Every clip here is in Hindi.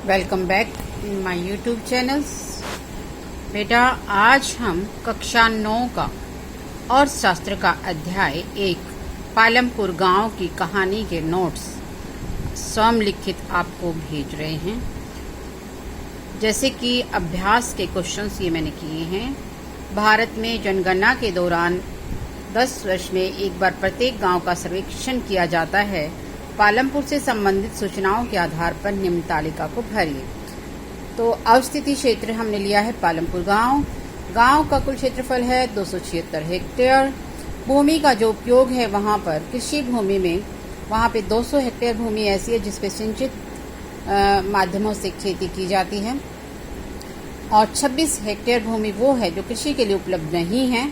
Welcome back in my YouTube channels. बेटा, आज हम कक्षा 9 का और शास्त्र का अध्याय 1 पालमपुर गांव की कहानी के नोट्स स्वयं लिखित आपको भेज रहे हैं। जैसे कि अभ्यास के क्वेश्चंस ये मैंने किए हैं। भारत में जनगणना के दौरान 10 वर्ष में एक बार प्रत्येक गांव का सर्वेक्षण किया जाता है। पालमपुर से संबंधित सूचनाओं के आधार पर निम्न तालिका को भरिए। तो अवस्थिति क्षेत्र हमने लिया है पालमपुर गांव। गांव का कुल क्षेत्रफल है 276 हेक्टेयर। भूमि का जो उपयोग है वहां पर कृषि भूमि में वहां पे 200 हेक्टेयर भूमि ऐसी है जिसपे सिंचित माध्यमों से खेती की जाती है और 26 हेक्टेयर भूमि वो है जो कृषि के लिए उपलब्ध नहीं है।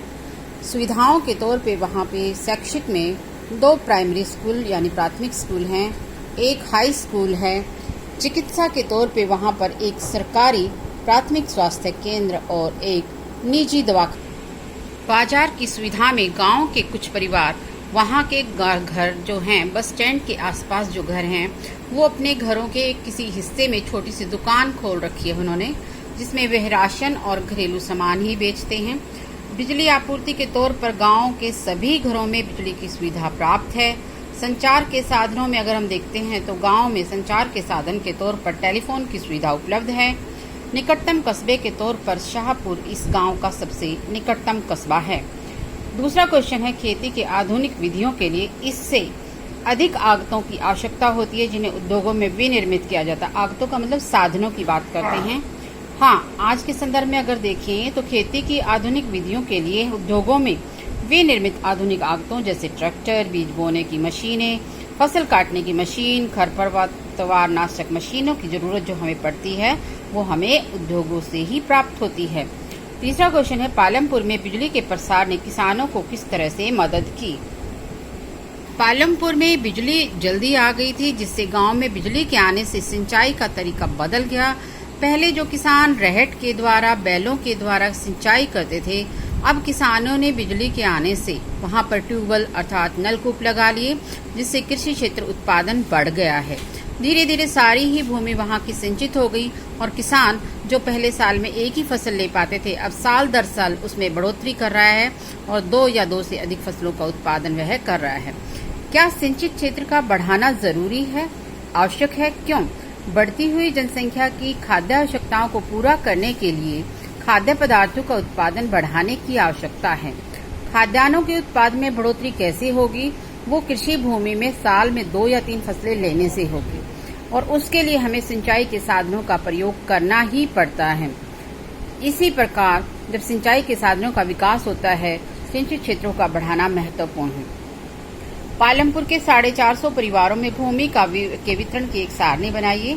सुविधाओं के तौर पे वहां पे शैक्षिक में 2 प्राइमरी स्कूल यानी प्राथमिक स्कूल हैं, एक हाई स्कूल है। चिकित्सा के तौर पे वहां पर एक सरकारी प्राथमिक स्वास्थ्य केंद्र और एक निजी दवाखाना। बाजार की सुविधा में गांव के कुछ परिवार वहां के घर जो हैं, बस स्टैंड के आसपास जो घर हैं, वो अपने घरों के किसी हिस्से में छोटी सी दुकान खोल रखी है उन्होंने, जिसमें वह राशन और घरेलू सामान ही बेचते हैं। बिजली आपूर्ति के तौर पर गांव के सभी घरों में बिजली की सुविधा प्राप्त है। संचार के साधनों में अगर हम देखते हैं तो गांव में संचार के साधन के तौर पर टेलीफोन की सुविधा उपलब्ध है। निकटतम कस्बे के तौर पर शाहपुर इस गांव का सबसे निकटतम कस्बा है। दूसरा क्वेश्चन है, खेती के आधुनिक विधियों के लिए इससे अधिक आगतों की आवश्यकता होती है जिन्हें उद्योगों में विनिर्मित किया जाता है। आगतों का मतलब साधनों की बात करते हैं। हाँ, आज के संदर्भ में अगर देखें तो खेती की आधुनिक विधियों के लिए उद्योगों में विनिर्मित आधुनिक आगतों जैसे ट्रैक्टर, बीज बोने की मशीनें, फसल काटने की मशीन, खरपतवार नाशक मशीनों की जरूरत जो हमें पड़ती है वो हमें उद्योगों से ही प्राप्त होती है। तीसरा क्वेश्चन है, पालमपुर में बिजली के प्रसार ने किसानों को किस तरह से मदद की। पालमपुर में बिजली जल्दी आ गई थी जिससे गाँव में बिजली के आने से सिंचाई का तरीका बदल गया। पहले जो किसान रहट के द्वारा, बैलों के द्वारा सिंचाई करते थे, अब किसानों ने बिजली के आने से वहां पर ट्यूबवेल अर्थात नलकूप लगा लिए, जिससे कृषि क्षेत्र उत्पादन बढ़ गया है। धीरे धीरे सारी ही भूमि वहां की सिंचित हो गई और किसान जो पहले साल में एक ही फसल ले पाते थे, अब साल दर साल उसमें बढ़ोतरी कर रहा है और 2 या 2 से अधिक फसलों का उत्पादन वह कर रहा है। क्या सिंचित क्षेत्र का बढ़ाना जरूरी है, आवश्यक है? क्यों? बढ़ती हुई जनसंख्या की खाद्य आवश्यकताओं को पूरा करने के लिए खाद्य पदार्थों का उत्पादन बढ़ाने की आवश्यकता है। खाद्यान्नों के उत्पादन में बढ़ोतरी कैसे होगी? वो कृषि भूमि में साल में 2 या 3 फसलें लेने से होगी और उसके लिए हमें सिंचाई के साधनों का प्रयोग करना ही पड़ता है। इसी प्रकार जब सिंचाई के साधनों का विकास होता है, सिंचित क्षेत्रों का बढ़ाना महत्वपूर्ण है। पालमपुर के 450 परिवारों में भूमि के वितरण की एक सारणी बनाइए।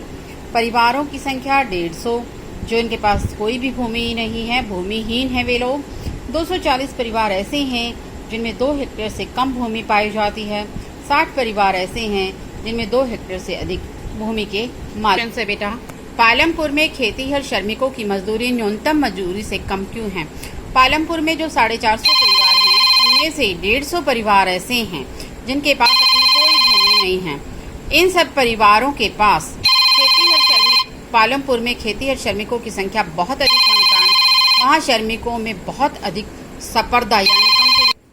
परिवारों की संख्या 150, जो इनके पास कोई भी भूमि नहीं है, भूमिहीन है वे लोग। 240 परिवार ऐसे हैं जिनमें 2 हेक्टेयर से कम भूमि पाई जाती है। 60 परिवार ऐसे हैं जिनमें 2 हेक्टेयर से अधिक भूमि के मालिक से। बेटा, पालमपुर में खेतीहर श्रमिकों की मजदूरी न्यूनतम मजदूरी से कम क्यों है? पालमपुर में जो 450 परिवार हैं, उनमें से 150 परिवार ऐसे हैं जिनके पास अपनी कोई भूमि नहीं है। इन सब परिवारों के पास पालमपुर में खेतीहर श्रमिकों की संख्या बहुत अधिक होने के कारण वहाँ श्रमिकों में बहुत अधिक स्पर्धा यानी